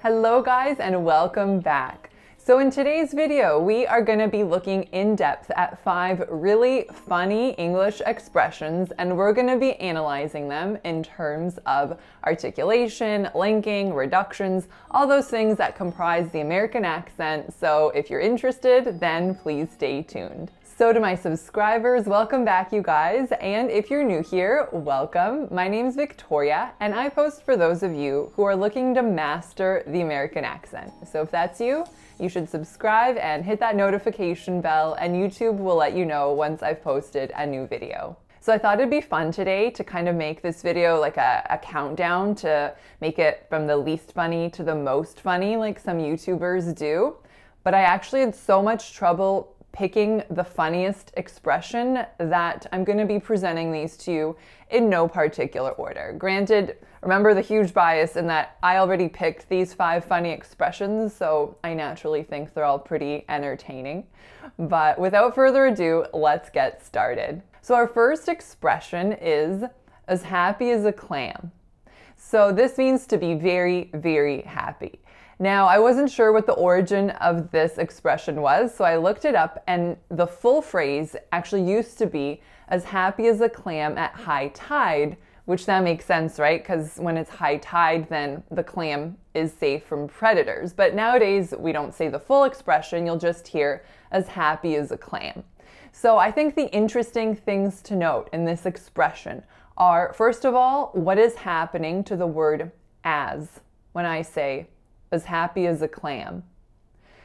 Hello guys and welcome back. So in today's video, we are going to be looking in depth at 5 really funny English expressions, and we're going to be analyzing them in terms of articulation, linking, reductions, all those things that comprise the American accent. So if you're interested, then please stay tuned. So to my subscribers, welcome back you guys, and if you're new here, welcome. My name's Victoria, and I post for those of you who are looking to master the American accent. So if that's you, you should subscribe and hit that notification bell, and YouTube will let you know once I've posted a new video. So I thought it'd be fun today to kind of make this video like a countdown to make it from the least funny to the most funny, like some YouTubers do. But I actually had so much trouble picking the funniest expression that I'm going to be presenting these to you in no particular order. Granted, remember the huge bias in that I already picked these 5 funny expressions, so I naturally think they're all pretty entertaining. But without further ado, let's get started. So our first expression is as happy as a clam. So this means to be very, very happy. Now, I wasn't sure what the origin of this expression was, so I looked it up, and the full phrase actually used to be as happy as a clam at high tide, which that makes sense, right? Because when it's high tide, then the clam is safe from predators. But nowadays, we don't say the full expression, you'll just hear as happy as a clam. So I think the interesting things to note in this expression are, first of all, what is happening to the word as when I say as happy as a clam.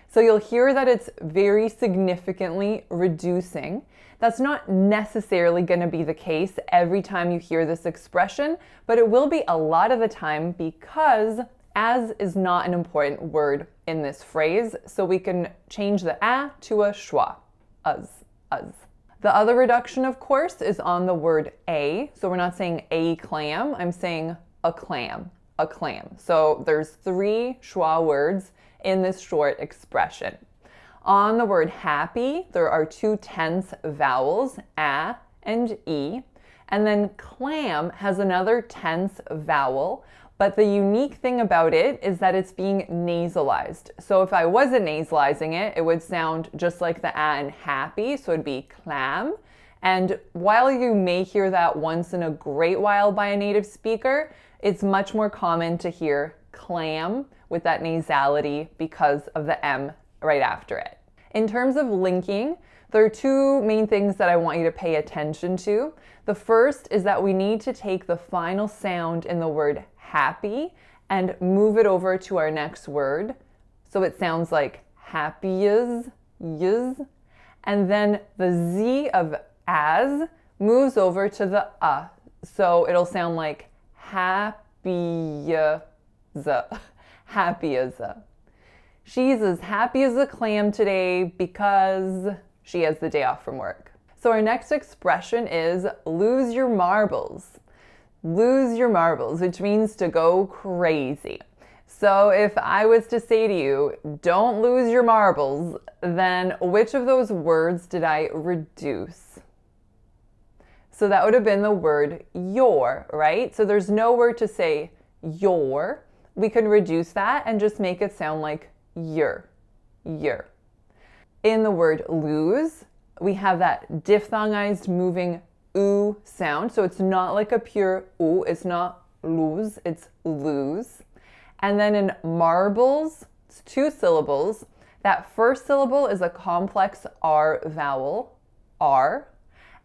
So you'll hear that it's very significantly reducing. That's not necessarily going to be the case every time you hear this expression, but it will be a lot of the time because as is not an important word in this phrase, so we can change the a to a schwa, as. The other reduction, of course, is on the word a, so we're not saying a clam, I'm saying a clam. A clam. So there's 3 schwa words in this short expression. On the word happy, there are 2 tense vowels, a and e, and then clam has another tense vowel, but the unique thing about it is that it's being nasalized. So if I wasn't nasalizing it, it would sound just like the a in happy, so it'd be clam. And while you may hear that once in a great while by a native speaker, it's much more common to hear clam with that nasality because of the M right after it. In terms of linking, there are 2 main things that I want you to pay attention to. The first is that we need to take the final sound in the word happy and move it over to our next word. So it sounds like happy is, and then the Z of as moves over to the so it'll sound like happy as a. She's as happy as a clam today because she has the day off from work. So our next expression is lose your marbles. Lose your marbles, which means to go crazy. So if I was to say to you, don't lose your marbles, then which of those words did I reduce? So that would have been the word your, right? So there's no word to say your. We can reduce that and just make it sound like your. In the word lose, we have that diphthongized moving oo sound. So it's not like a pure oo. It's not lose, it's lose. And then in marbles, it's 2 syllables. That first syllable is a complex R vowel, R.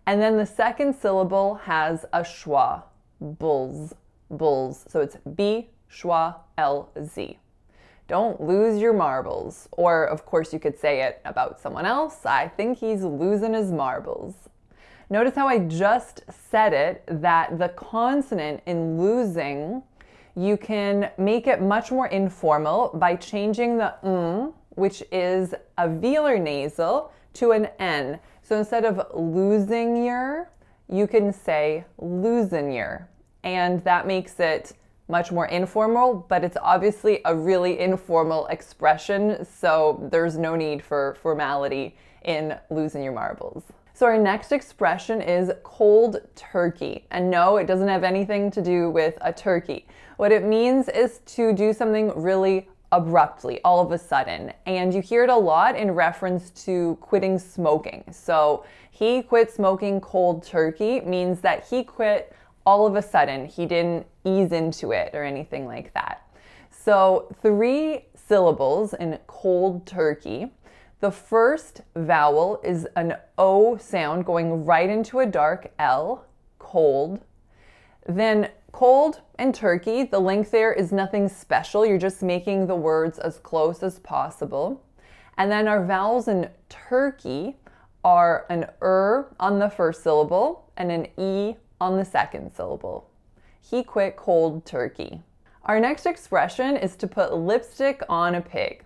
And then the second syllable has a schwa, bulls. So it's B, schwa, L, Z. Don't lose your marbles. Or, of course, you could say it about someone else. I think he's losing his marbles. Notice how I just said it, that the consonant in losing, you can make it much more informal by changing the which is a velar nasal, to an N. So instead of losing your, you can say losing your. And that makes it much more informal, but it's obviously a really informal expression, so there's no need for formality in losing your marbles. So our next expression is cold turkey. And no, it doesn't have anything to do with a turkey. What it means is to do something really abruptly, all of a sudden. And you hear it a lot in reference to quitting smoking. So he quit smoking cold turkey means that he quit all of a sudden. He didn't ease into it or anything like that. So 3 syllables in cold turkey. The first vowel is an O sound going right into a dark L, cold. Then cold and turkey, the link there is nothing special. You're just making the words as close as possible. And then our vowels in turkey are an on the first syllable and an E on the second syllable. He quit cold turkey. Our next expression is to put lipstick on a pig.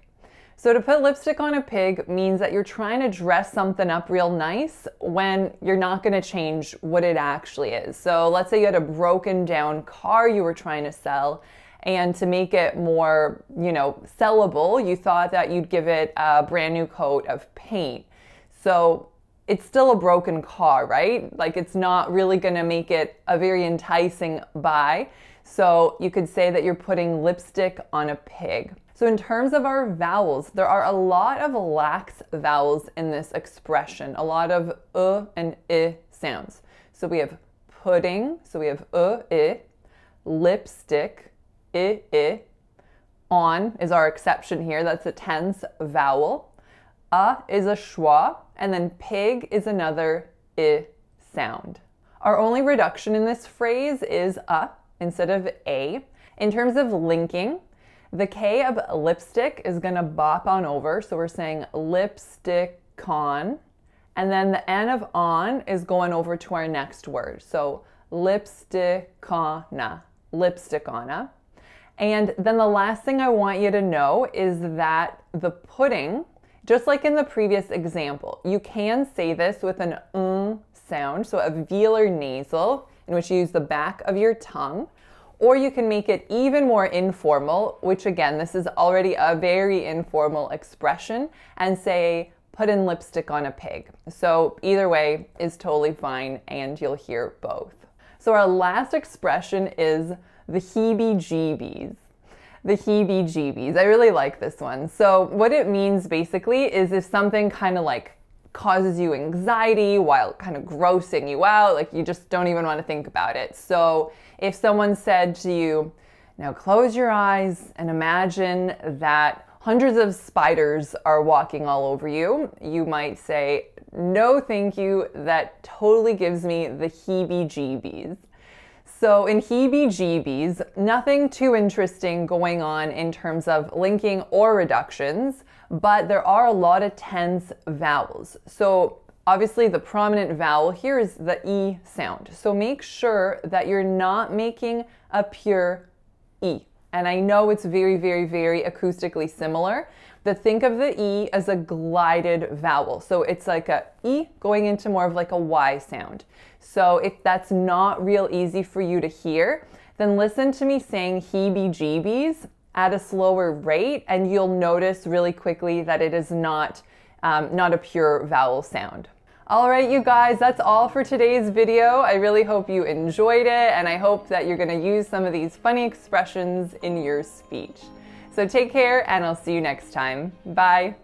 So to put lipstick on a pig means that you're trying to dress something up real nice when you're not going to change what it actually is. So let's say you had a broken down car you were trying to sell, and to make it more, sellable, you thought that you'd give it a brand new coat of paint. So it's still a broken car, right? Like it's not really going to make it a very enticing buy. So you could say that you're putting lipstick on a pig. So in terms of our vowels, there are a lot of lax vowels in this expression, a lot of and I sounds. So we have pudding, so we have I, lipstick, I. On is our exception here, that's a tense vowel. Is a schwa, and then pig is another I sound. Our only reduction in this phrase is instead of a. In terms of linking, the K of lipstick is going to bop on over, so we're saying lipstick on, and then the N of on is going over to our next word, so lipstickona, lipstickona. And then the last thing I want you to know is that the pudding, just like in the previous example, you can say this with an sound, so a velar nasal, in which you use the back of your tongue. Or you can make it even more informal, which again, this is already a very informal expression, and say, put in lipstick on a pig. So either way is totally fine, and you'll hear both. So our last expression is the Heebie Jeebies. The Heebie Jeebies. I really like this one. So what it means basically is if something kind of like causes you anxiety while kind of grossing you out, like you just don't even want to think about it. So if someone said to you, now close your eyes and imagine that hundreds of spiders are walking all over you, you might say, no thank you, that totally gives me the heebie-jeebies. So in Heebie Jeebies, nothing too interesting going on in terms of linking or reductions, but there are a lot of tense vowels. So obviously the prominent vowel here is the E sound. So make sure that you're not making a pure E. And I know it's very, very, very acoustically similar, but think of the E as a glided vowel. So it's like a E going into more of like a Y sound. So if that's not real easy for you to hear, then listen to me saying Heebie Jeebies at a slower rate, and you'll notice really quickly that it is not a pure vowel sound. All right, you guys, that's all for today's video. I really hope you enjoyed it, and I hope that you're going to use some of these funny expressions in your speech. So take care, and I'll see you next time. Bye.